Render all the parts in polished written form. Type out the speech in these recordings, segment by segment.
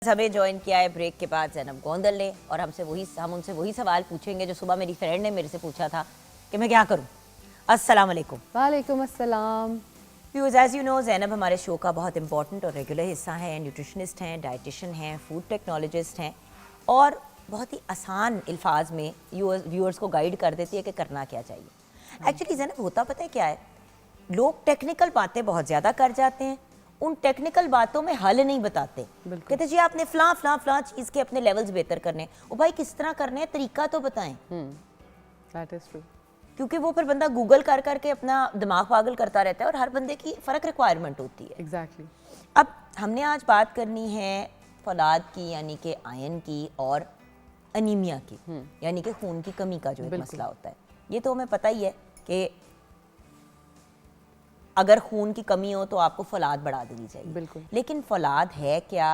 हमें ज्वाइन किया है ब्रेक के बाद जैनब गोंदल ने और हम उनसे वही सवाल पूछेंगे जो सुबह मेरी फ्रेंड ने मेरे से पूछा था कि मैं क्या करूं। अस्सलाम वालेकुम। वालेकुम अस्सलाम। Viewers, as you know Zainab हमारे शो का बहुत इंपॉर्टेंट और रेगुलर हिस्सा है। न्यूट्रिशनिस्ट हैं, डाइटिशियन हैं, फूड टेक्नोलॉजिस्ट हैं और बहुत ही आसान अल्फाज में व्यूअर्स को गाइड कर देती है कि करना क्या चाहिए। एक्चुअली ज़ैनब होता पता है क्या है, लोग टेक्निकल बातें बहुत ज़्यादा कर जाते हैं, उन टेक्निकल बातों में हल नहीं बताते। कहते जी आपने फलां चीज़ के अपने लेवल्स बेहतर करने, ओ भाई किस तरह करने हैं, तरीका तो बताएं। That is true. क्योंकि वो फिर बंदा गूगल कर करके अपना दिमाग पागल करता रहता है और हर बंदे की फ़र्क रिक्वायरमेंट होती है। Exactly. अब हमने आज बात करनी है फौलाद की, यानी कि आयरन की और अनीमिया की, यानी कि खून की कमी का जो एक मसला होता है। ये तो हमें पता ही है कि अगर खून की कमी हो तो आपको फौलाद बढ़ा देनी चाहिए। बिल्कुल। लेकिन फौलाद है क्या,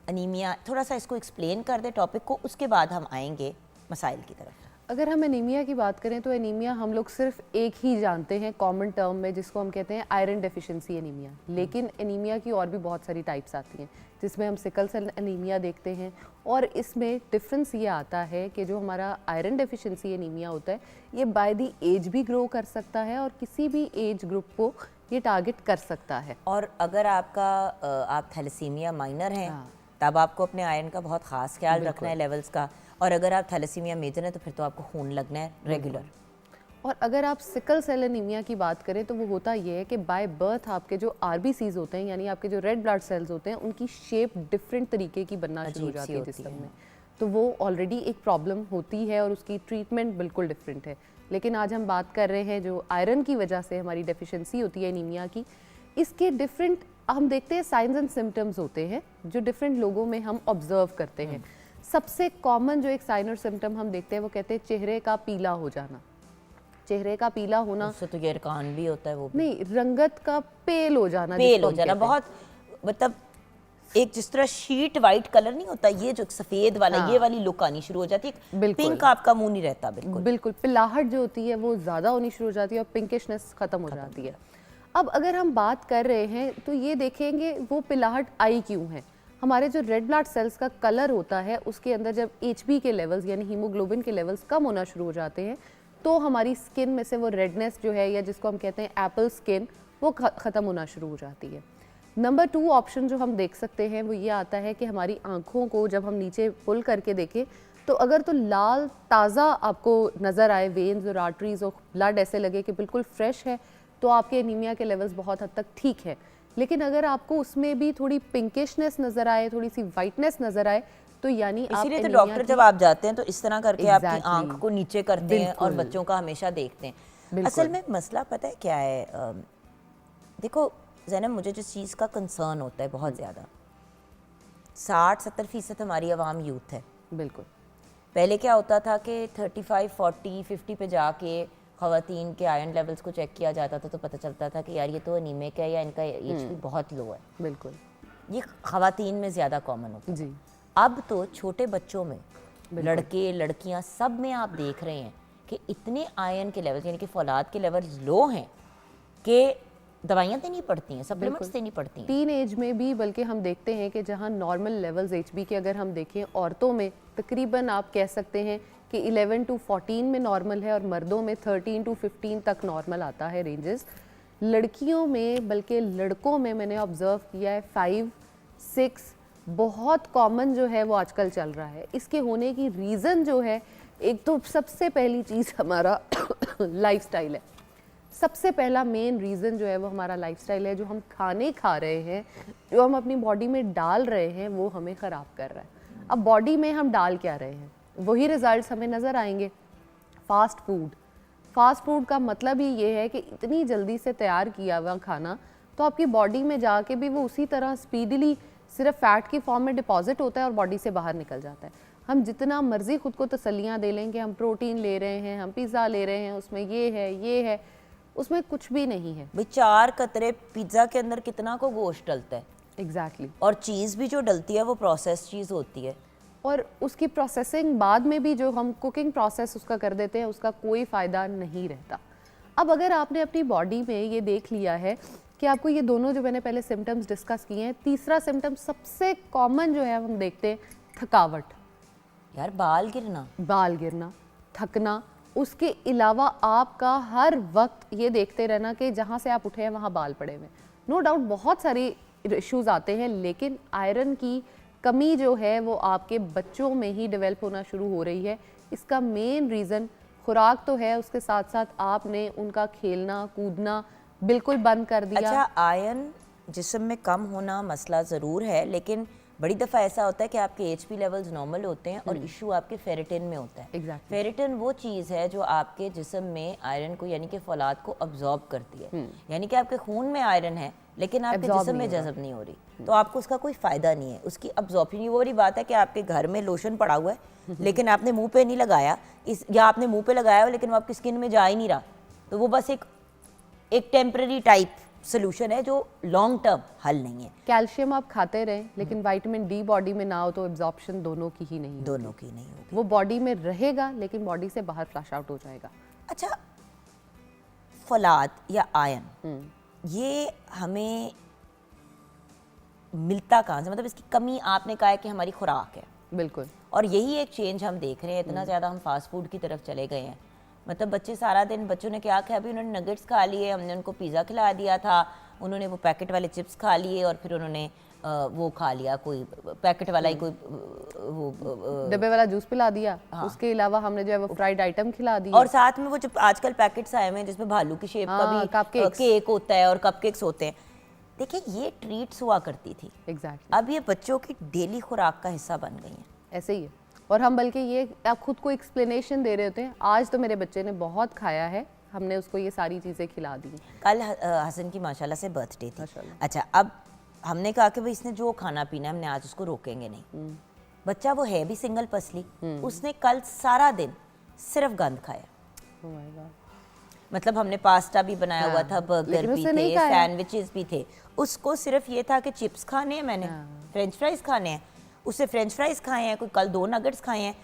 अनीमिया, थोड़ा सा इसको एक्सप्लेन कर दे टॉपिक को, उसके बाद हम आएंगे मसाइल की तरफ। अगर हम एनीमिया की बात करें तो एनीमिया हम लोग सिर्फ एक ही जानते हैं कॉमन टर्म में, जिसको हम कहते हैं आयरन डेफिशिएंसी एनीमिया। लेकिन एनीमिया की और भी बहुत सारी टाइप्स आती हैं, जिसमें हम सिकल सेल एनीमिया देखते हैं। और इसमें डिफरेंस ये आता है कि जो हमारा आयरन डेफिशिएंसी एनीमिया होता है, ये बाय द एज भी ग्रो कर सकता है और किसी भी एज ग्रुप को ये टारगेट कर सकता है। और अगर आप थैलेसीमिया माइनर हैं, तब आपको अपने आयरन का बहुत ख़ास ख्याल रखना है, लेवल्स का। और अगर आप थैलेसीमिया मेजर हैं तो फिर तो आपको खून लगना है रेगुलर। और अगर आप सिकल सेल एनीमिया की बात करें तो वो होता ये है कि बाय बर्थ आपके जो आरबीसीज होते हैं, यानी आपके जो रेड ब्लड सेल्स होते हैं, उनकी शेप डिफरेंट तरीके की बनना शुरू हो जाती है जिस्म में। तो वो ऑलरेडी एक प्रॉब्लम होती है और उसकी ट्रीटमेंट बिल्कुल डिफरेंट है। लेकिन आज हम बात कर रहे हैं जो आयरन की वजह से हमारी डेफिशिएंसी होती है एनीमिया की, इसके डिफरेंट हम देखते हैं साइंस एंड सिम्टम्स होते हैं जो डिफरेंट लोगों में हम ऑब्जर्व करते हैं। सबसे कॉमन जो एक साइन और सिम्टम हम देखते हैं वो कहते हैं चेहरे का पीला हो जाना। चेहरे का पीला होना, उससे तो ये कान भी होता है, वो भी नहीं, रंगत का पेल हो जाना, पेल हो जाना, बहुत मतलब एक जिस तरह शीट वाइट कलर नहीं होता, ये जो सफेद वाला ये वाली लुक आनी शुरू हो जाती है। पिंक आपका मुंह नहीं रहता बिल्कुल। बिल्कुल पिलाहट जो होती है वो ज़्यादा होनी शुरू हो जाती है और पिंकिशनेस खत्म हो जाती है। अब अगर हम बात कर रहे हैं तो ये देखेंगे वो पिलाहट आई क्यों है। हमारे जो रेड ब्लड सेल्स का कलर होता है उसके अंदर जब एचबी के लेवल्स यानी हीमोग्लोबिन के लेवल्स कम होना शुरू हो जाते हैं तो हमारी स्किन में से वो रेडनेस जो है, या जिसको हम कहते हैं एप्पल स्किन, वो ख़त्म होना शुरू हो जाती है। नंबर 2 ऑप्शन जो हम देख सकते हैं वो ये आता है कि हमारी आँखों को जब हम नीचे पुल करके देखें तो अगर तो लाल ताज़ा आपको नज़र आए, वेन्स और आर्टरीज और ब्लड ऐसे लगे कि बिल्कुल फ्रेश है, तो आपके एनीमिया के लेवल्स बहुत हद तक ठीक है। लेकिन अगर आपको उसमें भी थोड़ी पिंकिशनेस नज़र आए, थोड़ी सी वाइटनेस नज़र आए, तो यानी इसीलिए तो डॉक्टर जब आप जाते हैं तो इस तरह करके आपकी आंख को नीचे करते हैं और बच्चों का हमेशा देखते हैं। असल में मसला पता है क्या है, देखो ज़ैनब, मुझे जिस चीज़ का कंसर्न होता है बहुत ज़्यादा, 60-70% हमारी आवाम यूथ है। बिल्कुल। पहले क्या होता था कि 35, 40, 50 पे जाके ख़वातीन के आयरन लेवल्स को चेक किया जाता था तो पता चलता था कि यार ये तो एनीमिक है या इनका एचबी बहुत लो है। बिल्कुल। ये ख़वातीन में ज़्यादा कॉमन होता है जी। अब तो छोटे बच्चों में, लड़के लड़कियां सब में आप देख रहे हैं कि इतने आयरन के लेवल, यानी कि फौलाद के लेवल्स लो हैं कि दवाइयाँ देनी पड़ती हैं, सप्लीमेंट्स देनी पड़ती हैं। टीन एज में भी, बल्कि हम देखते हैं कि जहाँ नॉर्मल लेवल्स एचबी के अगर हम देखें औरतों में तकरीबन आप कह सकते हैं कि 11 to 14 में नॉर्मल है और मर्दों में 13 to 15 तक नॉर्मल आता है रेंजेस। लड़कियों में बल्कि लड़कों में मैंने ऑब्जर्व किया है 5, 6 बहुत कॉमन जो है वो आजकल चल रहा है। इसके होने की रीज़न जो है, एक तो सबसे पहली चीज़ हमारा लाइफस्टाइल है। सबसे पहला मेन रीज़न जो है वो हमारा लाइफस्टाइल है। जो हम खाने खा रहे हैं, जो हम अपनी बॉडी में डाल रहे हैं, वो हमें ख़राब कर रहा है। अब बॉडी में हम डाल क्या रहे हैं, वही रिजल्ट्स हमें नज़र आएंगे। फास्ट फूड का मतलब ही ये है कि इतनी जल्दी से तैयार किया हुआ खाना तो आपकी बॉडी में जाके भी वो उसी तरह स्पीडली सिर्फ फैट की फॉर्म में डिपॉजिट होता है और बॉडी से बाहर निकल जाता है। हम जितना मर्जी खुद को तसल्लियाँ दे लेंगे, हम प्रोटीन ले रहे हैं, हम पिज़्ज़ा ले रहे हैं, उसमें ये है, उसमें कुछ भी नहीं है। भाई 4 कतरे पिज़्ज़ा के अंदर कितना को गोश्त डलता है। एग्जैक्टली। और चीज़ भी जो डलती है वो प्रोसेस चीज़ होती है और उसकी प्रोसेसिंग बाद में भी जो हम कुकिंग प्रोसेस उसका कर देते हैं, उसका कोई फ़ायदा नहीं रहता। अब अगर आपने अपनी बॉडी में ये देख लिया है कि आपको ये दोनों जो मैंने पहले सिम्टम्स डिस्कस किए हैं, तीसरा सिम्टम सबसे कॉमन जो है हम देखते हैं, थकावट, यार बाल गिरना, थकना। उसके अलावा आपका हर वक्त ये देखते रहना कि जहाँ से आप उठे हैं वहाँ बाल पड़े हुए। नो डाउट बहुत सारी इश्यूज आते हैं, लेकिन आयरन की कमी जो है वो आपके बच्चों में ही डेवलप होना शुरू हो रही है। इसका मेन रीज़न खुराक तो है, उसके साथ साथ आपने उनका खेलना कूदना बिल्कुल बंद कर दिया। अच्छा, आयरन जिस्म में कम होना मसला ज़रूर है, लेकिन बड़ी दफ़ा ऐसा होता है कि आपके एचपी लेवल्स नॉर्मल होते हैं और इशू आपके फेरेटिन में होता है। Exactly. फेरेटिन वो चीज़ है जो आपके जिस्म में आयरन को यानी कि फौलाद को अब्जॉर्ब करती है। यानी कि आपके खून में आयरन है लेकिन आपके जिस्म में जज़ब नहीं हो रही, तो आपको उसका कोई फ़ायदा नहीं है, उसकी अब्जॉर्प्शन। वो वाली बात है कि आपके घर में लोशन पड़ा हुआ है लेकिन आपने मुंह पे नहीं लगाया, या आपने मुंह पे लगाया हो लेकिन वो आपकी स्किन में जा ही नहीं रहा, तो वो बस एक टेम्पररी टाइप सोल्यूशन है जो लॉन्ग टर्म हल नहीं है। कैल्शियम आप खाते रहें लेकिन विटामिन डी बॉडी में ना हो तो एब्जॉर्प्शन दोनों की ही नहीं होगी। वो बॉडी में रहेगा लेकिन बॉडी से बाहर फ्लश आउट हो जाएगा। अच्छा, फौलाद या आयरन ये हमें मिलता कहाँ से? मतलब इसकी कमी आपने कहा है कि हमारी खुराक है। बिल्कुल। और यही एक चेंज हम देख रहे हैं, इतना ज़्यादा हम फास्ट फूड की तरफ चले गए हैं। मतलब बच्चे सारा दिन, बच्चों ने क्या खाया? अभी उन्होंने नगेट्स खा लिए, हमने उनको पिज़्ज़ा खिला दिया था, उन्होंने वो पैकेट वाले चिप्स खा लिए और फिर उन्होंने वो खा लिया कोई पैकेट वाला ही कोई वो डब्बे वाला जूस पिला दिया। हाँ। उसके अलावा हमने जो है वो फ्राइड आइटम खिला दिया। और साथ में वो जो आजकल पैकेट्स आए हुए हैं जिसमें भालू की शेप का भी केक होता है और कपकेक्स होते हैं। देखिए, ये ट्रीट्स हुआ करती थी। एग्जैक्टली। अब ये बच्चों की डेली खुराक का हिस्सा बन गई हैं। ऐसे ही है। और हम बल्कि ये आप खुद को एक्सप्लेनेशन दे रहे होते हैं, आज तो मेरे बच्चे ने बहुत खाया है, हमने उसको ये सारी चीज़ें खिला दी। कल हसन की माशाल्लाह से बर्थडे थी। अच्छा, अब हमने कहा कि भाई इसने जो खाना पीना है हमने आज उसको रोकेंगे नहीं। बच्चा वो है भी सिंगल पसली, उसने कल सारा दिन सिर्फ गंद खाया। मतलब हमने पास्ता भी बनाया हुआ था, बर्गर भी थे, सैंडविचेस भी थे, उसको सिर्फ ये था कि चिप्स खाने हैं, मैंने फ्रेंच फ्राइज खाने हैं, उससे फ्रेंच फ्राइज खाए हैं, कोई कल 2 नगेट्स खाए हैं,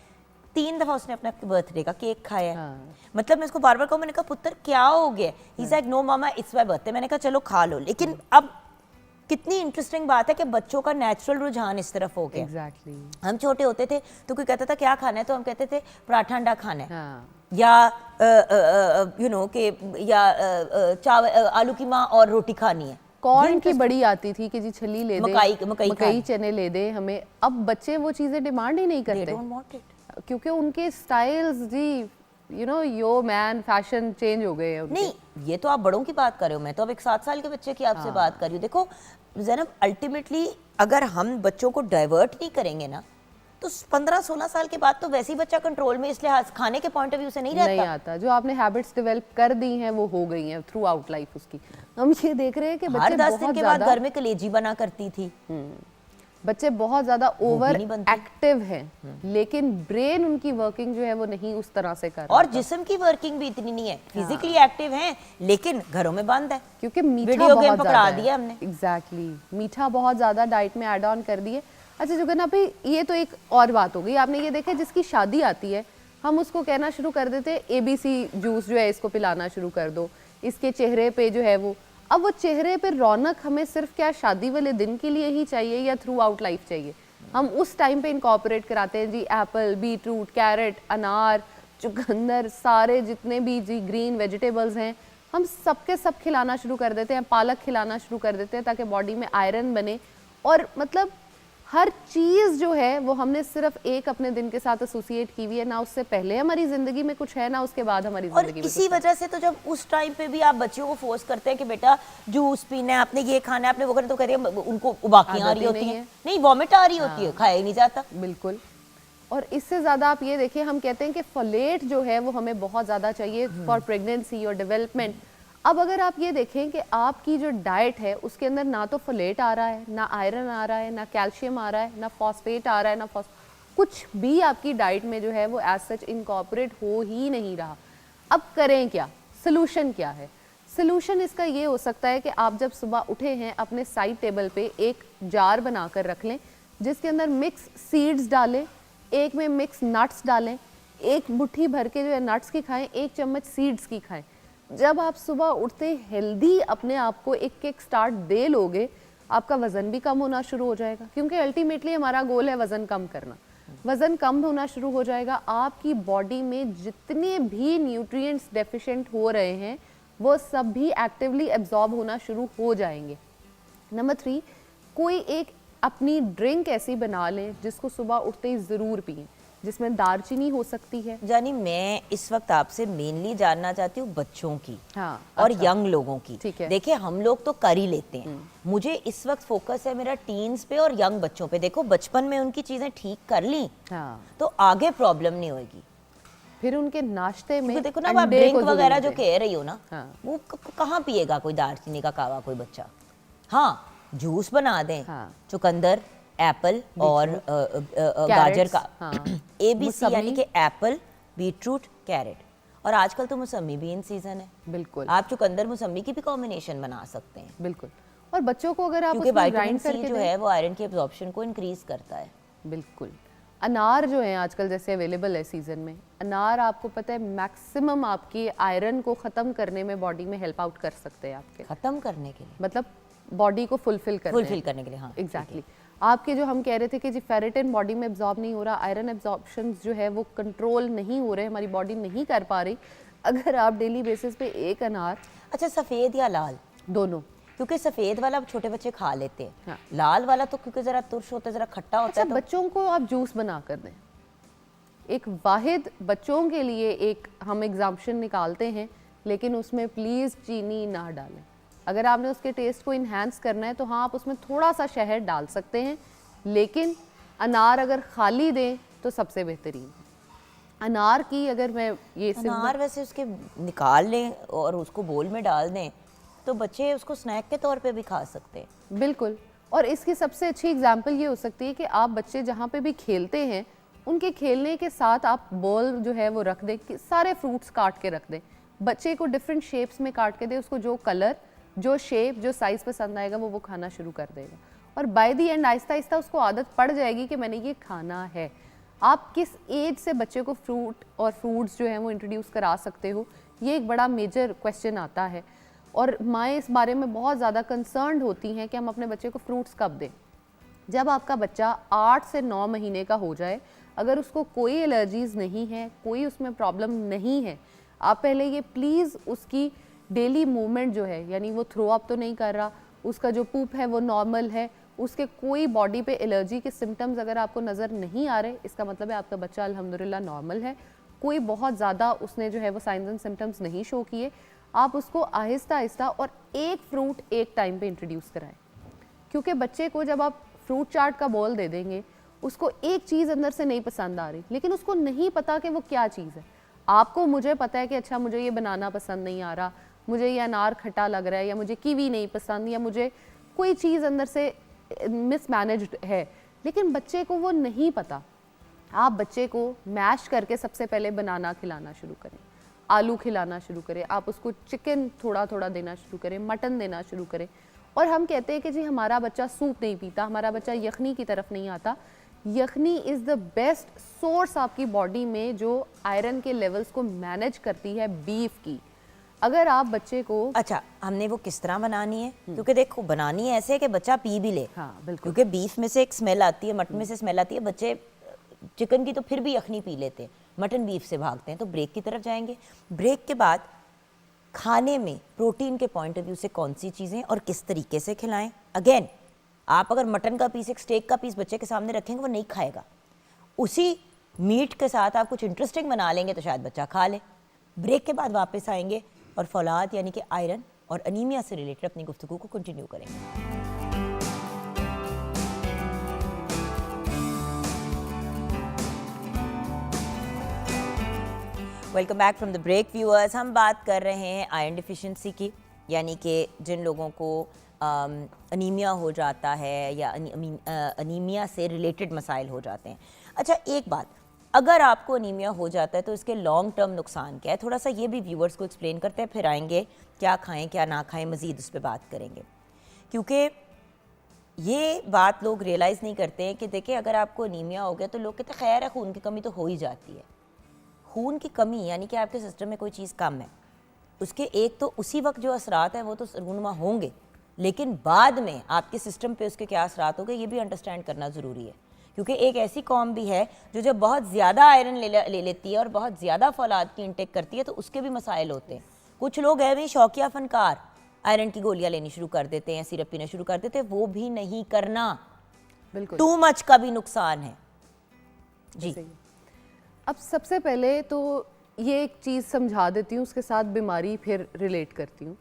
3 दफ़ा उसने अपने बर्थडे का केक खाया है। मतलब मैं उसको बार बार कहूँ, मैंने कहा पुत्र क्या हो गया? He said no mama it's my birthday. मैंने कहा चलो खा लो। लेकिन अब कितनी इंटरेस्टिंग बात है कि बच्चों का नेचुरल रुझान इस तरफ हो गया। Exactly. हम छोटे होते थे तो कोई कहता था क्या खाना है, तो हम कहते थे पराठा अंडा खाना है, या यू नो के या चावल आलू की माँ और रोटी खानी है। कॉर्न की बड़ी आती थी कि जी छली ले दे, मकई चने ले दे हमें। अब बच्चे वो चीजें डिमांड ही नहीं करते क्योंकि उनके स्टाइल्स जी you know yo man fashion change हो गए हैं। नहीं, ये तो आप बड़ों की बात कर रहे हो, मैं तो अब एक 7 साल के बच्चे की आपसे बात कर रही हूँ। देखो ज़ैनब, अल्टीमेटली अगर हम बच्चों को डाइवर्ट नहीं करेंगे ना तो 15-16 साल के बाद तो वैसे ही बच्चा कंट्रोल में, इसलिए खाने के पॉइंट ऑफ व्यू से नहीं आता। जो आपने हैबिट्स डेवलप कर दी हैं वो हो गई हैं थ्रू आउट लाइफ उसकी। हम ये देख रहे हैं कि हर 10 दिन के बाद घर में कलेजी बना करती थी। बच्चे बहुत ज्यादा ओवर एक्टिव हैं, लेकिन ब्रेन उनकी वर्किंग जो है वो नहीं उस तरह से कर रहा। और जिस्म की वर्किंग भी इतनी नहीं है। फिजिकली एक्टिव हैं लेकिन घरों में बंद है क्योंकि मीठा वीडियो गेम पकड़ा दिया हमने। एग्जैक्टली, मीठा बहुत ज्यादा डाइट में ऐड ऑन कर दिए। अच्छा जुगन भाई, ये तो एक और बात हो गई। आपने ये देखा जिसकी शादी आती है हम उसको कहना शुरू कर देते हैं ABC जूस जो है इसको पिलाना शुरू कर दो, इसके चेहरे पे जो है वो, अब वो चेहरे पे रौनक हमें सिर्फ क्या शादी वाले दिन के लिए ही चाहिए या थ्रू आउट लाइफ चाहिए? हम उस टाइम पे इनकॉर्पोरेट कराते हैं जी एप्पल, बीटरूट, कैरेट, अनार, चुकंदर, सारे जितने भी जी ग्रीन वेजिटेबल्स हैं हम सबके सब खिलाना शुरू कर देते हैं, पालक खिलाना शुरू कर देते हैं ताकि बॉडी में आयरन बने। और मतलब हर चीज़ जो है वो हमने सिर्फ एक अपने दिन के साथ एसोसिएट की हुई है, ना उससे पहले हमारी ज़िंदगी में कुछ है ना उसके बाद हमारी ज़िंदगी में। इसी वजह से तो जब उस टाइम पे भी आप बच्चों को फोर्स करते हैं कि बेटा जूस पीना है, आपने ये खाना है, आपने वो करना, तो कह रही है उनको उबाकियां आ रही होती हैं, नहीं वॉमिट आ रही होती है, खाया ही नहीं जाता। बिल्कुल। और इससे ज़्यादा आप ये देखिए, हम कहते हैं कि फोलेट जो है वो हमें बहुत ज़्यादा चाहिए फॉर प्रेगनेंसी और डेवलपमेंट। अब अगर आप ये देखें कि आपकी जो डाइट है उसके अंदर ना तो फोलेट आ रहा है, ना आयरन आ रहा है, ना कैल्शियम आ रहा है, ना फॉस्फेट आ रहा है, ना कुछ भी आपकी डाइट में जो है वो एज सच इनकॉर्पोरेट हो ही नहीं रहा। अब करें क्या? सोल्यूशन क्या है? सोल्यूशन इसका ये हो सकता है कि आप जब सुबह उठे हैं अपने साइड टेबल पे एक जार बनाकर रख लें जिसके अंदर मिक्स सीड्स डालें, एक में मिक्स नट्स डालें, एक मुट्ठी भर के जो है नट्स की खाएं, 1 चम्मच सीड्स की खाएं। जब आप सुबह उठते हेल्दी अपने आप को एक किक स्टार्ट दे लोगे, आपका वज़न भी कम होना शुरू हो जाएगा, क्योंकि अल्टीमेटली हमारा गोल है वज़न कम करना। वज़न कम होना शुरू हो जाएगा, आपकी बॉडी में जितने भी न्यूट्रिएंट्स डेफिशिएंट हो रहे हैं वो सब भी एक्टिवली एब्जॉर्ब होना शुरू हो जाएंगे। नंबर 3, कोई एक अपनी ड्रिंक ऐसी बना लें जिसको सुबह उठते ही ज़रूर पिएं, जिसमें दालचीनी हो सकती है। जानी मैं इस वक्त आपसे मेनली जानना चाहती हूँ बच्चों की हाँ, और अच्छा। यंग लोगों की। ठीक है। देखिए हम लोग तो कर ही लेते हैं, मुझे इस वक्त फोकस है मेरा टीन्स पे और यंग बच्चों पे। देखो बचपन में उनकी चीजें ठीक कर ली हाँ, तो आगे प्रॉब्लम नहीं होगी। फिर उनके नाश्ते में क्योंकि देखो ना अब आप अंडे ड्रिंक को जरूर वगैरह जो दें। कह रही हो ना, हाँ। वो कहाँ पिएगा कोई दालचीनी का कावा कोई बच्चा। हाँ जूस बना दें, हाँ। चुकंदर, एप्पल और गाजर का हाँ। ABC यानी कि एप्पल, बीटरूट, कैरेट, और आजकल तो मौसमी भी इन सीजन है। बिल्कुल आप चुकंदर मौसमी की भी कॉम्बिनेशन बना सकते हैं, बिल्कुल। और बच्चों को अगर आप क्योंकि उसमें विटामिन ग्राइंड सी करके जो दें, है वो आयरन की एब्जॉर्प्शन को इंक्रीज करता है। बिल्कुल। अनार जो है आजकल जैसे अवेलेबल है सीजन में, अनार आपको पता है मैक्सिमम आपकी आयरन को ख़त्म करने में बॉडी में हेल्प आउट कर सकते हैं आपके, खत्म करने के लिए, मतलब बॉडी को फुलफिल करने के लिए। हाँ एग्जैक्टली। आपके जो हम कह रहे थे कि जी फेरेटिन बॉडी में एब्जॉर्ब नहीं हो रहा, आयरन एब्जॉर्प्शन जो है वो कंट्रोल नहीं हो रहे, हमारी बॉडी नहीं कर पा रही, अगर आप डेली बेसिस पे एक अनार, अच्छा सफेद या लाल? दोनों। क्योंकि सफेद वाला छोटे बच्चे खा लेते हैं, हाँ। लाल वाला तो क्योंकि जरा तुर्श होता है, जरा खट्टा होता अच्छा, है तो बच्चों को आप जूस बना कर दें, एक वाहिद बच्चों के लिए एक हम एग्जाम्पशन निकालते हैं, लेकिन उसमें प्लीज़ चीनी ना डालें। अगर आपने उसके टेस्ट को इन्हांस करना है तो हाँ आप उसमें थोड़ा सा शहद डाल सकते हैं, लेकिन अनार अगर खाली दें तो सबसे बेहतरीन है। अनार की अगर मैं ये अनार वैसे उसके निकाल लें और उसको बोल में डाल दें तो बच्चे उसको स्नैक के तौर पे भी खा सकते हैं। बिल्कुल। और इसकी सबसे अच्छी एग्जाम्पल ये हो सकती है कि आप बच्चे जहाँ पे भी खेलते हैं उनके खेलने के साथ आप बॉल जो है वो रख दें, कि सारे फ्रूट्स काट के रख दें, बच्चे को डिफरेंट शेप्स में काट के दें, उसको जो कलर, जो शेप, जो साइज़ पसंद आएगा वो खाना शुरू कर देगा, और by the and Aahista Aahista उसको आदत पड़ जाएगी कि मैंने ये खाना है। आप किस एज से बच्चे को फ्रूट और फ्रूट्स जो हैं वो इंट्रोड्यूस करा सकते हो, ये एक बड़ा मेजर क्वेश्चन आता है, और माएँ इस बारे में बहुत ज़्यादा कंसर्न्ड होती हैं कि हम अपने बच्चे को फ्रूट्स कब दें। जब आपका बच्चा 8 से 9 महीने का हो जाए, अगर उसको कोई एलर्जीज़ नहीं है, कोई उसमें प्रॉब्लम नहीं है, आप पहले ये प्लीज़ उसकी डेली मूवमेंट जो है, यानी वो थ्रो अप तो नहीं कर रहा, उसका जो पूप है वो नॉर्मल है, उसके कोई बॉडी पे एलर्जी के सिम्टम्स अगर आपको नज़र नहीं आ रहे, इसका मतलब है आपका बच्चा अल्हम्दुलिल्लाह नॉर्मल है, कोई बहुत ज़्यादा उसने जो है वो साइंस एंड सिम्टम्स नहीं शो किए। आप उसको आहिस्ता आहिस्ता और एक फ्रूट एक टाइम पे इंट्रोड्यूस कराएं, क्योंकि बच्चे को जब आप फ्रूट चाट का बॉल दे देंगे, उसको एक चीज़ अंदर से नहीं पसंद आ रही, लेकिन उसको नहीं पता कि वो क्या चीज़ है। आपको, मुझे पता है कि अच्छा मुझे ये बनाना पसंद नहीं आ रहा, मुझे ये अनार खट्टा लग रहा है, या मुझे कीवी नहीं पसंद, या मुझे कोई चीज़ अंदर से मिसमैनेज्ड है, लेकिन बच्चे को वो नहीं पता। आप बच्चे को मैश करके सबसे पहले बनाना खिलाना शुरू करें, आलू खिलाना शुरू करें, आप उसको चिकन थोड़ा थोड़ा देना शुरू करें, मटन देना शुरू करें। और हम कहते हैं कि जी हमारा बच्चा सूप नहीं पीता, हमारा बच्चा यखनी की तरफ नहीं आता। यखनी इज़ द बेस्ट सोर्स आपकी बॉडी में जो आयरन के लेवल्स को मैनेज करती है बीफ की। अगर आप बच्चे को, अच्छा हमने वो किस तरह बनानी है, क्योंकि देखो बनानी है ऐसे कि बच्चा पी भी ले। हाँ बिल्कुल, क्योंकि बीफ में से एक स्मेल आती है, मटन में से स्मेल आती है, बच्चे चिकन की तो फिर भी यखनी पी लेते हैं, मटन बीफ से भागते हैं। तो ब्रेक की तरफ जाएंगे। ब्रेक के बाद खाने में प्रोटीन के पॉइंट ऑफ व्यू से कौन सी चीज़ें और किस तरीके से खिलाएं। अगेन आप अगर मटन का पीस, एक स्टेक का पीस बच्चे के सामने रखेंगे वो नहीं खाएगा, उसी मीट के साथ आप कुछ इंटरेस्टिंग बना लेंगे तो शायद बच्चा खा ले। ब्रेक के बाद वापस आएंगे और फौलाद यानी कि आयरन और अनीमिया से रिलेटेड अपनी गुफ्तगू को कंटिन्यू करेंगे। Welcome back from the break viewers. हम बात कर रहे हैं आयरन डिफिशिएंसी की, यानी कि जिन लोगों को अनीमिया हो जाता है या अनीमिया से रिलेटेड मसाइल हो जाते हैं। अच्छा एक बात, अगर आपको अनीमिया हो जाता है तो इसके लॉन्ग टर्म नुकसान क्या है, थोड़ा सा ये भी व्यूअर्स को एक्सप्लेन करते हैं, फिर आएंगे क्या खाएं क्या ना खाएं, मज़ीद उस पर बात करेंगे। क्योंकि ये बात लोग रियलाइज़ नहीं करते हैं कि देखिए अगर आपको अनीमिया हो गया तो लोग कहते हैं खैर है, खून की कमी तो हो ही जाती है। खून की कमी यानी कि आपके सिस्टम में कोई चीज़ कम है, उसके एक तो उसी वक्त जो असरात हैं वो तो रूनुमा होंगे, लेकिन बाद में आपके सिस्टम पे उसके क्या असरात होंगे ये भी अंडरस्टैंड करना ज़रूरी है। क्योंकि एक ऐसी कौम भी है जो जब बहुत ज़्यादा आयरन ले लेती है और बहुत ज़्यादा फौलाद की इंटेक करती है तो उसके भी मसाइल होते हैं। कुछ लोग हैं भी शौकिया फनकार, आयरन की गोलियां लेनी शुरू कर देते हैं, सिरप पीना शुरू कर देते हैं, वो भी नहीं करना। बिल्कुल टू मच का भी नुकसान है जी। सही। अब सबसे पहले तो ये एक चीज़ समझा देती हूँ, उसके साथ बीमारी फिर रिलेट करती हूँ।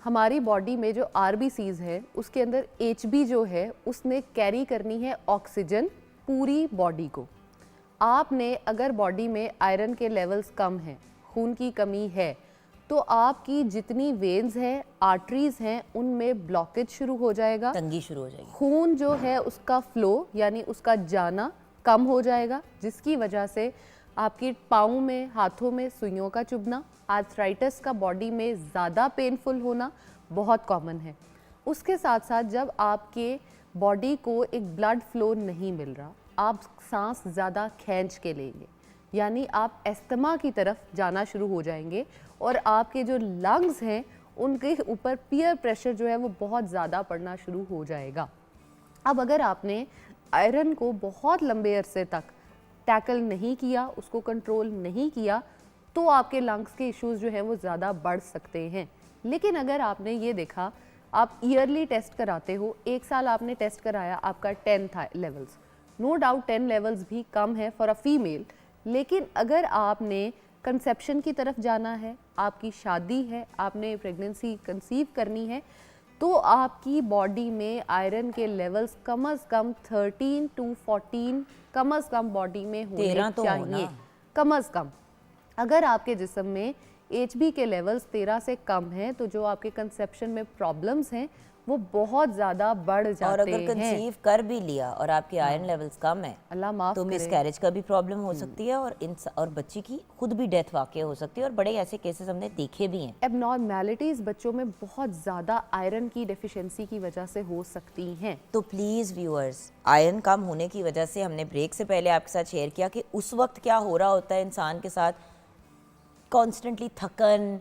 हमारी बॉडी में जो RBCs है उसके अंदर HB जो है उसने कैरी करनी है ऑक्सीजन पूरी बॉडी को। आपने अगर बॉडी में आयरन के लेवल्स कम हैं, खून की कमी है, तो आपकी जितनी वेन्स हैं, आर्टरीज हैं, उनमें ब्लॉकेज शुरू हो जाएगा, तंगी शुरू हो जाएगी, खून जो है उसका फ्लो यानी उसका जाना कम हो जाएगा, जिसकी वजह से आपकी पाँव में, हाथों में सुइयों का चुभना, आर्थराइटिस का बॉडी में ज़्यादा पेनफुल होना बहुत कॉमन है। उसके साथ साथ जब आपके बॉडी को एक ब्लड फ्लो नहीं मिल रहा, आप सांस ज़्यादा खींच के लेंगे, यानी आप एस्थमा की तरफ जाना शुरू हो जाएंगे और आपके जो लंग्स हैं उनके ऊपर पीयर प्रेशर जो है वो बहुत ज़्यादा पड़ना शुरू हो जाएगा। अब अगर आपने आयरन को बहुत लंबे अरसे तक टैकल नहीं किया, उसको कंट्रोल नहीं किया, तो आपके लंग्स के इश्यूज जो हैं वो ज़्यादा बढ़ सकते हैं। लेकिन अगर आपने ये देखा, आप ईयरली टेस्ट कराते हो, एक साल आपने टेस्ट कराया, आपका 10 था लेवल्स, नो डाउट 10 लेवल्स भी कम है फॉर अ फीमेल, लेकिन अगर आपने कंसेप्शन की तरफ जाना है, आपकी शादी है, आपने प्रेगनेंसी कंसीव करनी है, तो आपकी बॉडी में आयरन के लेवल्स कम अज़ कम 13 to 14 कम अज़ कम बॉडी में होने 13 तो चाहिए, कम अज़ कम। अगर आपके जिस्म में HB के लेवल्स 13 से कम हैं, तो जो आपके कंसेप्शन में प्रॉब्लम्स हैं वो बहुत ज़्यादा बढ़ जाते हैं। और अगर कंसीव कर भी लिया और आपके आयरन लेवल्स कम है अल्लाह माफ तो करे। मिसकैरेज का भी प्रॉब्लम हो सकती है और बच्ची की खुद भी डेथ वाकई हो सकती है और बड़े ऐसे केसेस हमने देखे भी हैं। एबनॉर्मैलिटीज़ बच्चों में बहुत ज़्यादा आयरन की डेफिशिएंसी की वजह से हो सकती हैं। तो प्लीज़ व्यूअर्स, आयरन कम होने की वजह से हमने ब्रेक से पहले आपके साथ शेयर किया कि उस वक्त क्या हो रहा होता है इंसान के साथ, कॉन्स्टेंटली थकन,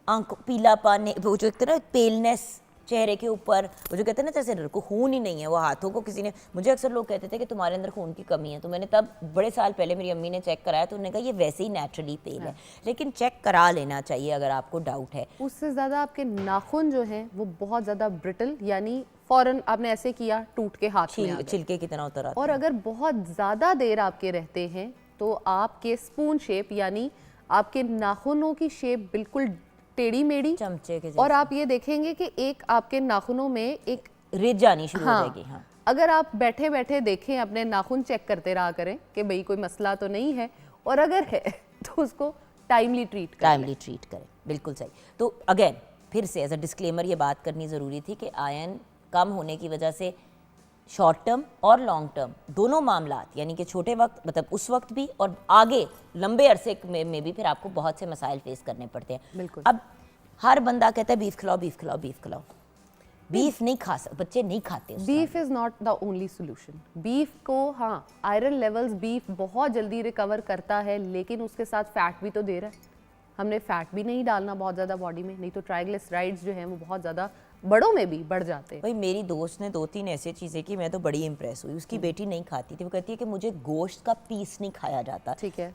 आंख पीलापन, वो जो कहते हैं ना पेलनेस चेहरे के ऊपर, वो जो कहते हैं ना जैसे खून ही नहीं है, वो हाथों को किसी ने, मुझे अक्सर लोग कहते थे कि तुम्हारे अंदर खून की कमी है, तो मैंने तब बड़े साल पहले मेरी अम्मी ने चेक कराया तो उन्होंने कहा ये वैसे ही नेचुरली पेल है, लेकिन चेक करा लेना चाहिए अगर आपको डाउट है। उससे ज़्यादा आपके नाखून जो हैं वो बहुत ज़्यादा ब्रिटल, यानी फ़ौरन आपने ऐसे किया टूट के हाथ में आ गए। छिलके की तरह उतर आते और अगर बहुत ज़्यादा देर आपके रहते हैं तो आपके स्पून शेप यानी आपके नाखूनों की शेप बिल्कुल टेढ़ी मेढ़ी, चमचे के और आप ये देखेंगे कि एक आपके नाखूनों में एक रिज आनी शुरू हो हाँ, जाएगी। हाँ, अगर आप बैठे बैठे देखें, अपने नाखून चेक करते रहा करें कि भाई कोई मसला तो नहीं है, और अगर है तो उसको टाइमली ट्रीट करें। बिल्कुल सही। तो अगेन फिर से एज अ डिस्क्लेमर ये बात करनी ज़रूरी थी कि आयरन कम होने की वजह से शॉर्ट टर्म और लॉन्ग टर्म दोनों मामलात, यानी कि छोटे वक्त मतलब उस वक्त भी और आगे लंबे अरसे में भी फिर आपको बहुत से मसाइल फेस करने पड़ते हैं। बिल्कुल। अब हर बंदा कहता है बीफ खिलाओ, बीफ खिलाओ, बीफ खिलाओ। बीफ नहीं खा सकते, बच्चे नहीं खाते उस beef is not the only solution. Beef को, हाँ, आयरन लेवल्स बीफ बहुत जल्दी रिकवर करता है, लेकिन उसके साथ फैट भी तो दे रहा है। हमने फैट भी नहीं डालना बहुत ज़्यादा बॉडी में, नहीं तो ट्राइग्लिसराइड्स जो हैं वो बहुत ज़्यादा बड़ों में भी बढ़ जाते हैं। भाई मेरी दोस्त ने 2-3 ऐसी चीज़ें की, मैं तो बड़ी इंप्रेस हुई। उसकी बेटी नहीं खाती थी, वो कहती है कि मुझे गोश्त का पीस नहीं खाया जाता। ठीक है।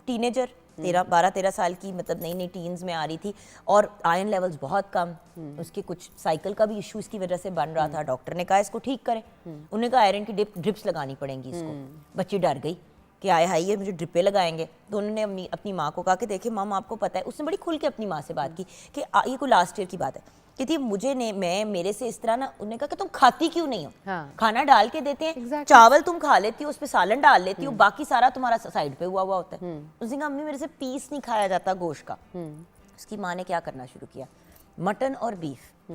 टीनेजर 12-13 साल की, मतलब नई नई टीन्स में आ रही थी और आयरन लेवल्स बहुत कम, उसके कुछ साइकिल का भी इशू इसकी वजह से बन रहा था। डॉक्टर ने कहा इसको ठीक करें, उन्होंने कहा आयरन की ड्रिप्स लगानी पड़ेंगी इसको। बच्ची डर गई कि आए हाय ये मुझे ड्रिपें लगाएंगे, तो उन्होंने अपनी माँ को कहा कि देखिए माम आपको पता है, उसने बड़ी खुल के अपनी माँ से बात की कि ये कोई लास्ट ईयर की बात है कि थी मुझे ने मैं मेरे से इस तरह ना, उन्होंने कहा कि तुम खाती क्यों नहीं हो? हाँ। खाना डाल के देते हैं, Exactly. चावल तुम खा लेती हो, उस पर सालन डाल लेती हो, बाकी सारा तुम्हारा साइड पे हुआ होता है। उसने कहा अम्मी मेरे से पीस नहीं खाया जाता गोश्त का। उसकी माँ ने क्या करना शुरू किया, मटन और बीफ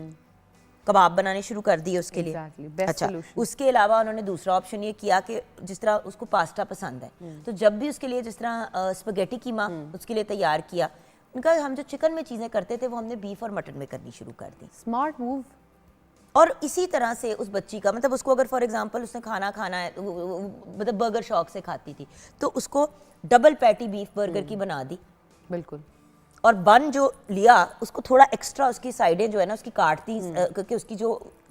कबाब बनाने शुरू कर दिए उसके लिए। Best अच्छा, solution. उसके अलावा उन्होंने दूसरा ऑप्शन ये किया कि जिस तरह उसको पास्ता पसंद है, तो जब भी उसके लिए जिस तरह स्पगेटी कीमा उसके लिए तैयार किया, उनका हम जो चिकन में चीज़ें करते थे वो हमने बीफ और मटन में करनी शुरू कर दी। Smart move. और इसी तरह से उस बच्ची का, मतलब उसको अगर फॉर एग्जांपल उसने खाना खाना है, मतलब बर्गर शौक से खाती थी, तो उसको डबल पैटी बीफ बर्गर की बना दी। बिल्कुल। और बन जो लिया उसको थोड़ा एक्स्ट्रा उसकी साइडें जो है ना उसकी काट दी क्योंकि उसकी जो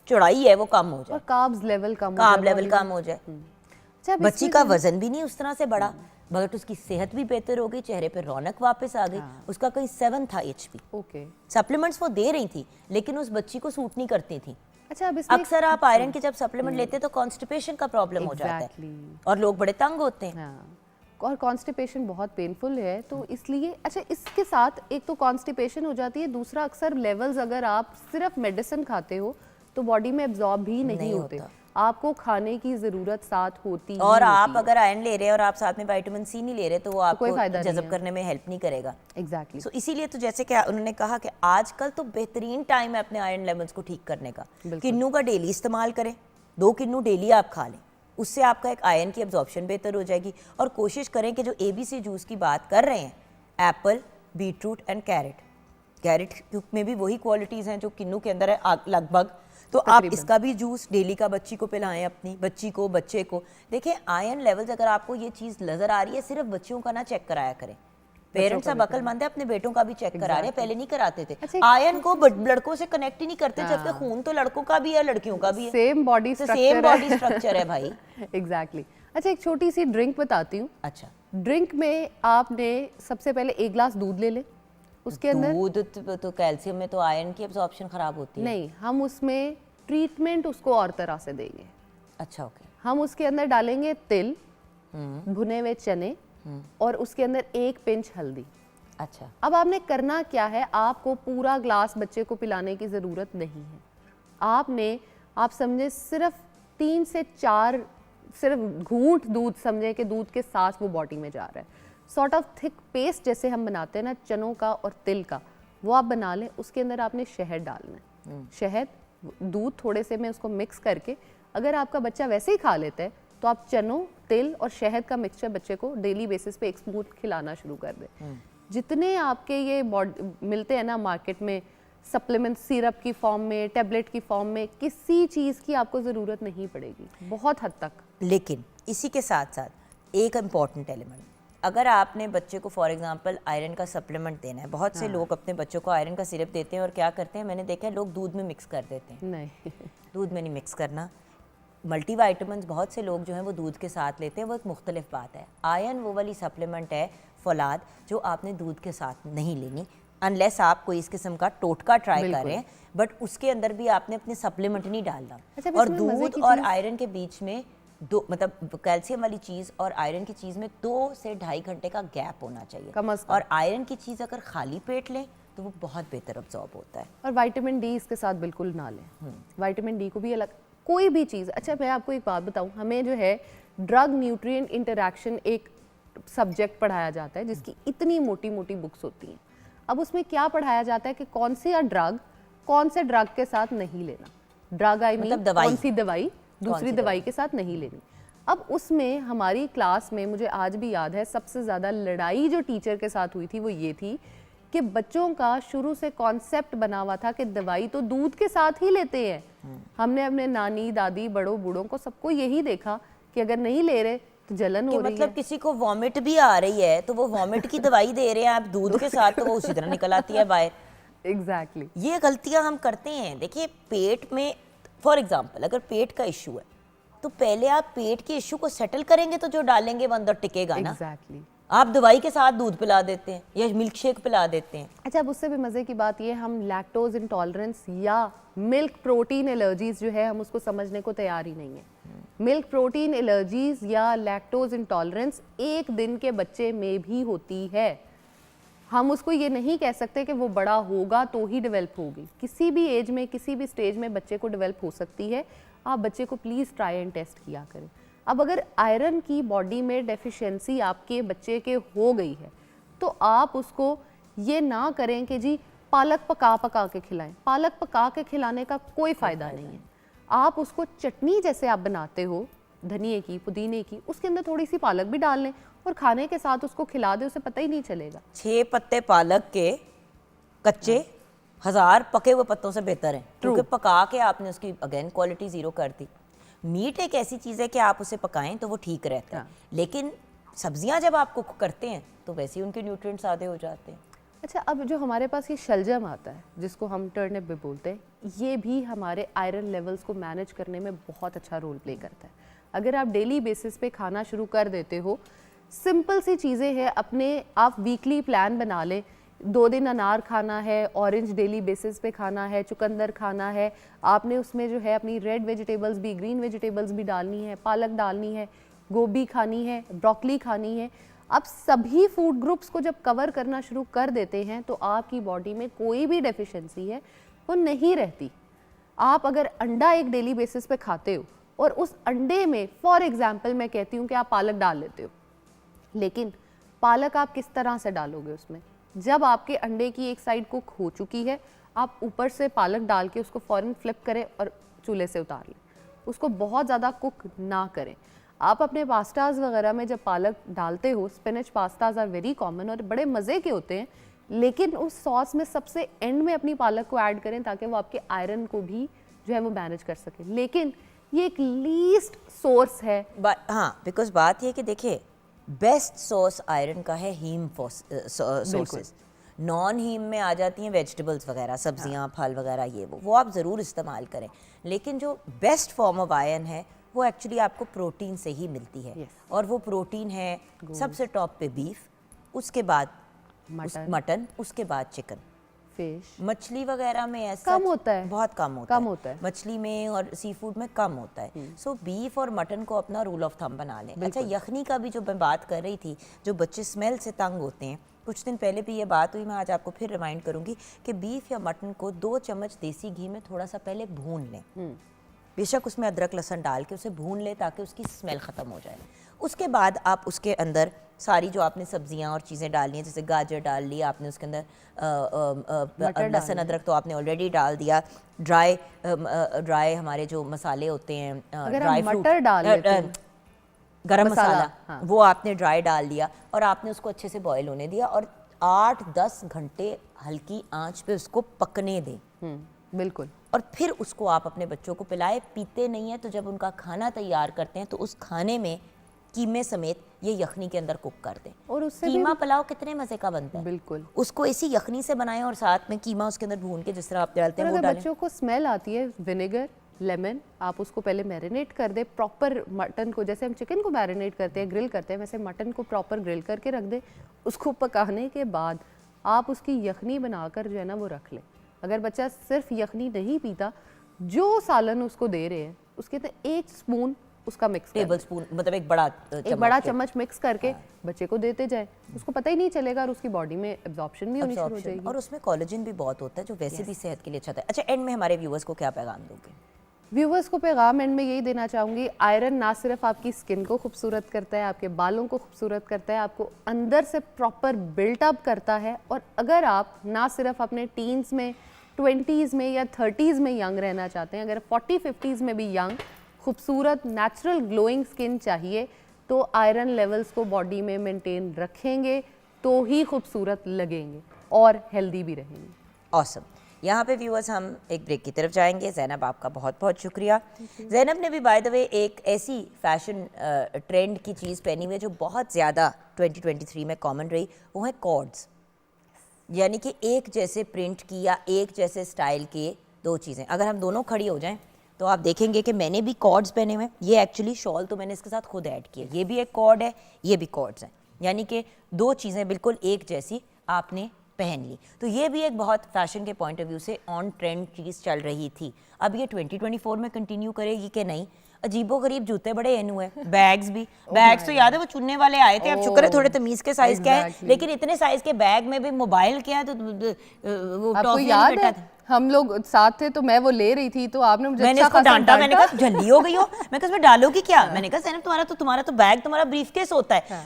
चौड़ाई है वो कम हो जाए, और कार्ब्स लेवल कम हो कार्ब जाए, लेवल कम हो जाए। अच्छा, अब बच्ची इसमें का जो- वजन भी नहीं उस तरह से बढ़ा, बट उसकी सेहत भी बेहतर हो गई, चेहरे पे रौनक वापस आ गई। उसका कहीं 7 था HP। ओके। सप्लीमेंट्स वो दे रही थी लेकिन उस बच्ची को सूट नहीं करती थी। अच्छा, अब इसमें अक्सर आप आयरन के जब सप्लीमेंट लेते हैं तो कॉन्स्टिपेशन का प्रॉब्लम हो जाता है Exactly. और लोग बड़े तंग होते हैं। हाँ, और कॉन्स्टिपेशन बहुत पेनफुल है, तो इसलिए अच्छा इसके साथ एक तो कॉन्स्टिपेशन हो जाती है, दूसरा अक्सर लेवल्स अगर आप सिर्फ मेडिसिन खाते हो तो बॉडी में एब्जॉर्ब भी नहीं होते, होता। आपको खाने की जरूरत साथ होती और ही आप होती अगर आयरन ले रहे हैं और आप साथ में विटामिन C नहीं ले रहे तो वो कोई आपको फायदा नहीं जज़ब है। करने में हेल्प नहीं करेगा। एग्जैक्टली। सो इसीलिए तो जैसे कि उन्होंने कहा कि आजकल तो बेहतरीन टाइम है अपने आयरन लेवल्स को ठीक करने का। किन्नू का डेली इस्तेमाल करें, 2 किन्नू डेली आप खा लें, उससे आपका एक आयरन की एब्जॉर्प्शन बेहतर हो जाएगी। और कोशिश करें कि जो ABC जूस की बात कर रहे हैं, एप्पल, बीटरूट एंड कैरेट में भी वही क्वालिटीज़ हैं जो किन्नू के अंदर है लगभग। तो आप इसका भी जूस डेली का बच्ची को पिलाएं, अपनी बच्ची को, बच्चे को। देखिए आयरन लेवल्स अगर आपको ये चीज़ नज़र आ रही है, सिर्फ बच्चियों का ना चेक कराया करें। पेरेंट्स अब अक्लमंद है, अपने बेटों का भी चेक करा रहे हैं, पहले नहीं कराते थे। अच्छा, आयरन को लड़कों से कनेक्ट ही नहीं करते, जबकि खून तो लड़कों का भी है लड़कियों का भी है, same body same body structure है भाई। एग्जैक्टली। अच्छा, एक छोटी सी ड्रिंक बताती हूँ। अच्छा, ड्रिंक में आपने सबसे पहले 1 ग्लास दूध ले लें, उसके अंदर दूध तो कैल्शियम में तो आयरन की एब्जॉर्प्शन खराब होती है। नहीं, हम उसमें ट्रीटमेंट उसको और तरह से देंगे। अच्छा, ओके। हम उसके अंदर डालेंगे तिल, भुने हुए चने और उसके अंदर 1 पिंच हल्दी। अच्छा, अब आपने करना क्या है, आपको पूरा ग्लास बच्चे को पिलाने की ज़रूरत नहीं है। आप समझे सिर्फ 3 से 4 सिर्फ घूंट दूध समझे कि दूध के साथ वो बॉडी में जा रहा है। सॉर्ट ऑफ थिक पेस्ट जैसे हम बनाते हैं ना चनों का और तिल का, वो आप बना लें। उसके अंदर आपने शहद डालना है, शहद, दूध थोड़े से में उसको मिक्स करके, अगर आपका बच्चा वैसे ही खा लेता है तो आप चनों, तिल और शहद का मिक्सचर बच्चे को डेली बेसिस पे एक स्पून खिलाना शुरू कर दें। जितने आपके ये मिलते हैं ना मार्केट में सप्लीमेंट, सिरप की फॉर्म में, टैबलेट की फॉर्म में, किसी चीज़ की आपको ज़रूरत नहीं पड़ेगी बहुत हद तक। लेकिन इसी के साथ साथ एक इम्पॉर्टेंट एलिमेंट, अगर आपने बच्चे को फॉर एग्जांपल आयरन का सप्लीमेंट देना है, बहुत से लोग अपने बच्चों को आयरन का सिरप देते हैं और क्या करते हैं, मैंने देखा है लोग दूध में मिक्स कर देते हैं। नहीं दूध में नहीं मिक्स करना। मल्टीविटामिन्स बहुत से लोग जो हैं वो दूध के साथ लेते हैं, वो एक मुख्तलिफ बात है। आयरन वो वाली सप्लीमेंट है फौलाद जो आपने दूध के साथ नहीं लेनी, अनलेस आप कोई इस किस्म का टोटका ट्राई कर रहे हैं, बट उसके अंदर भी आपने अपने सप्लीमेंट नहीं डालना। अच्छा, और इसमें मज़े दूध की और चीज़- आयरन के बीच में मतलब कैल्शियम वाली चीज़ और आयरन की चीज़ में 2 से 2.5 घंटे का गैप होना चाहिए कम से कम। और आयरन की चीज़ अगर खाली पेट लें तो वो बहुत बेहतर अब्जॉर्ब होता है। और विटामिन डी इसके साथ बिल्कुल ना लें। विटामिन डी को भी अलग, कोई भी चीज़। अच्छा, मैं आपको एक बात बताऊं, हमें जो है ड्रग न्यूट्रिएंट इंटरैक्शन एक सब्जेक्ट पढ़ाया जाता है जिसकी इतनी मोटी मोटी बुक्स होती हैं। अब उसमें क्या पढ़ाया जाता है कि कौन सी ड्रग कौन से ड्रग के साथ नहीं लेना। ड्रग आई मीन दवाई। कौन सी दवाई दूसरी दवाई के साथ नहीं लेनी। अब उसमें हमारी क्लास में मुझे आज भी याद है सबसे ज़्यादा लड़ाई जो टीचर के साथ हुई थी वो ये थी कि बच्चों का शुरू से कॉन्सेप्ट बना हुआ था कि दवाई तो दूध के साथ ही लेते हैं। हमने अपने नानी, दादी, बड़ों, बूढ़ों को सबको यही देखा कि अगर नहीं ले रहे तो जलन हो रही मतलब है। किसी को वॉमिट भी आ रही है तो वो वॉमिट की दवाई दे रहे हैं आप दूध के साथ, तो वो उसी तरह निकल आती है बाहर। एग्जैक्टली। ये गलतियां हम करते हैं। देखिए पेट में फॉर एग्जांपल अगर पेट का इशू है तो पहले आप पेट के इशू को सेटल करेंगे तो जो डालेंगे वो अंदर टिकेगा ना। एग्जैक्टली। आप दवाई के साथ दूध पिला देते हैं या मिल्क शेक पिला देते हैं। अच्छा, अब उससे भी मज़े की बात ये, हम लैक्टोज इंटॉलरेंस या मिल्क प्रोटीन एलर्जीज जो है हम उसको समझने को तैयार ही नहीं है। मिल्क प्रोटीन एलर्जीज या लैक्टोज इंटॉलरेंस 1 दिन के बच्चे में भी होती है। हम उसको ये नहीं कह सकते कि वो बड़ा होगा तो ही डेवलप होगी। किसी भी एज में, किसी भी स्टेज में बच्चे को डेवलप हो सकती है। आप बच्चे को प्लीज़ ट्राई एंड टेस्ट किया करें। अब अगर आयरन की बॉडी में डेफिशिएंसी आपके बच्चे के हो गई है तो आप उसको ये ना करें कि जी पालक पका पका के खिलाएं। पालक पका के खिलाने का कोई फ़ायदा नहीं है। आप उसको चटनी जैसे आप बनाते हो धनिए की, पुदीने की, उसके अंदर थोड़ी सी पालक भी डाल लें और खाने के साथ उसको खिला दें, उसे पता ही नहीं चलेगा। 6 पत्ते पालक के कच्चे 1000 पके हुए पत्तों से बेहतर हैं, क्योंकि पका के आपने उसकी अगेन क्वालिटी 0 कर दी। मीट एक ऐसी चीज़ है कि आप उसे पकाएं तो वो ठीक रहता है, लेकिन सब्जियां जब आप कुक करते हैं तो वैसे ही उनके न्यूट्रिएंट्स आधे हो जाते हैं। अच्छा, अब जो हमारे पास ये शलजम आता है जिसको हम टर्निप भी बोलते हैं, ये भी हमारे आयरन लेवल्स को मैनेज करने में बहुत अच्छा रोल प्ले करता है। अगर आप डेली बेसिस पे खाना शुरू कर देते हो, सिंपल सी चीज़ें हैं, अपने आप वीकली प्लान बना लें, 2 दिन अनार खाना है, ऑरेंज डेली बेसिस पे खाना है, चुकंदर खाना है, आपने उसमें जो है अपनी रेड वेजिटेबल्स भी, ग्रीन वेजिटेबल्स भी डालनी है, पालक डालनी है, गोभी खानी है, ब्रोकली खानी है। आप सभी फूड ग्रुप्स को जब कवर करना शुरू कर देते हैं तो आपकी बॉडी में कोई भी डेफिशिएंसी है वो नहीं रहती। आप अगर अंडा एक डेली बेसिस पे खाते हो और उस अंडे में फॉर एग्जांपल मैं कहती हूँ कि आप पालक डाल लेते हो, लेकिन पालक आप किस तरह से डालोगे उसमें? जब आपके अंडे की एक साइड कुक हो चुकी है, आप ऊपर से पालक डाल के उसको फ़ौरन फ्लिप करें और चूल्हे से उतार लें। उसको बहुत ज़्यादा कुक ना करें। आप अपने पास्ताज वगैरह में जब पालक डालते हो, spinach pastas are very common और बड़े मज़े के होते हैं, लेकिन उस सॉस में सबसे एंड में अपनी पालक को ऐड करें ताकि वो आपके आयरन को भी जो है वो मैनेज कर सके। लेकिन ये एक लीस्ट सोर्स है। हाँ, बिकॉज बात ये कि देखिए, बेस्ट सोर्स आयरन का है हीम सोर्सेज। नॉन हीम में आ जाती हैं वेजिटेबल्स वगैरह, सब्जियां, फल वगैरह, ये वो आप ज़रूर इस्तेमाल करें। लेकिन जो बेस्ट फॉर्म ऑफ आयरन है वो एक्चुअली आपको प्रोटीन से ही मिलती है। और वो प्रोटीन है सबसे टॉप पे बीफ, उसके बाद मटन, उसके बाद चिकन, फिश, मछली वगैरह में ऐसा कम होता है, बहुत कम होता है। मछली में और सी फूड में कम होता है। सो बीफ और मटन को अपना रूल ऑफ थंब बना लें। अच्छा, यखनी का भी जो मैं बात कर रही थी, जो बच्चे स्मेल से तंग होते हैं, कुछ दिन पहले भी ये बात हुई, मैं आज आपको फिर रिमाइंड करूंगी कि बीफ या मटन को 2 चम्मच देसी घी में थोड़ा सा पहले भून लें। बेशक उसमें अदरक लहसुन डाल के उसे भून ले ताकि उसकी स्मेल ख़त्म हो जाए। उसके बाद आप उसके अंदर सारी जो आपने सब्जियां और चीज़ें डालनी है, जैसे गाजर डाल ली आपने, उसके अंदर लहसुन अदरक तो आपने ऑलरेडी डाल दिया। ड्राई हमारे जो मसाले होते हैं, ड्राई मटर डाल लेते हैं, गरम मसाला, हाँ, वो आपने ड्राई डाल दिया और आपने उसको अच्छे से बॉईल होने दिया और 8-10 घंटे हल्की आंच पे उसको पकने दें। बिल्कुल। और फिर उसको आप अपने बच्चों को पिलाएं। पीते नहीं है तो जब उनका खाना तैयार करते हैं तो उस खाने में कीमे समेत ये यखनी के अंदर कुक कर दें। और उससे कीमा पुलाव कितने मजे का बनता है। बिल्कुल। उसको इसी यखनी से बनाएं और साथ में कीमा उसके अंदर भून के जिस तरह आप डालते हैं वो डालें। बच्चों को स्मेल आती है, विनेगर, लेमन, आप उसको पहले मैरिनेट कर दें प्रॉपर। मटन को जैसे हम चिकन को मैरिनेट करते हैं, ग्रिल करते हैं, वैसे मटन को प्रॉपर ग्रिल करके रख दें। उसको पकाने के बाद आप उसकी यखनी बनाकर जो है ना वो रख लें। अगर बच्चा सिर्फ यखनी नहीं पीता, जो सालन उसको दे रहे हैं उसके तो 1 स्पून उसका मिक्स, टेबल स्पून मतलब एक बड़ा चम्मच मिक्स करके बच्चे को देते जाए, उसको पता ही नहीं चलेगा और उसकी बॉडी में एब्जॉर्प्शन भी होनी शुरू हो जाएगी। और उसमें कोलेजन भी बहुत होता है जो वैसे भी सेहत के लिए अच्छा है। अच्छा, एंड में हमारे व्यूअर्स को क्या पैगाम दोगे? व्यूवर्स को पैगाम एंड में यही देना चाहूँगी, आयरन ना सिर्फ आपकी स्किन को खूबसूरत करता है, आपके बालों को खूबसूरत करता है, आपको अंदर से प्रॉपर बिल्टअप करता है। और अगर आप ना सिर्फ अपने टीन्स में, 20s में या 30s में यंग रहना चाहते हैं, अगर 40-50s में भी यंग, खूबसूरत, नेचुरल ग्लोइंग स्किन चाहिए, तो आयरन लेवल्स को बॉडी में मेंटेन रखेंगे तो ही खूबसूरत लगेंगे और हेल्दी भी रहेंगे। ऑसम। यहाँ पे व्यूअर्स हम एक ब्रेक की तरफ जाएंगे। जैनब, आपका बहुत बहुत शुक्रिया। जैनब ने भी बाय द वे एक ऐसी फैशन ट्रेंड की चीज़ पहनी हुई है जो बहुत ज़्यादा 2023 में कॉमन रही, वो है कॉर्ड्स, यानी कि एक जैसे प्रिंट की या एक जैसे स्टाइल के 2 चीज़ें। अगर हम दोनों खड़ी हो जाएं तो आप देखेंगे कि मैंने भी कॉर्ड्स पहने हुए हैं। ये एक्चुअली शॉल तो मैंने इसके साथ खुद ऐड किया, ये भी एक कॉर्ड है, ये भी कॉर्ड्स हैं, यानी कि 2 चीज़ें बिल्कुल एक जैसी आपने पहन ली। तो ये भी एक बहुत फैशन के पॉइंट ऑफ व्यू से ऑन ट्रेंड चीज़ चल रही थी। अब ये 2024 में कंटिन्यू करेगी कि नहीं? अजीबो गरीब जूते बड़े इन हुए, बैग्स भी बैग्स तो याद है वो चुनने वाले आए थे। अब शुक्र है थोड़े तमीज के साइज के हैं, लेकिन इतने साइज के बैग में भी मोबाइल क्या है, तो वो टॉफी याद है हम लोग साथ थे तो मैं वो ले रही थी तो आपने मुझे मैंने इसको डांटा, मैंने कहा जल्दी हो गई हो, मैं कहा इसमें डालोगी क्या? मैंने कहा सैनब तुम्हारा तो बैग तुम्हारा ब्रीफकेस होता है।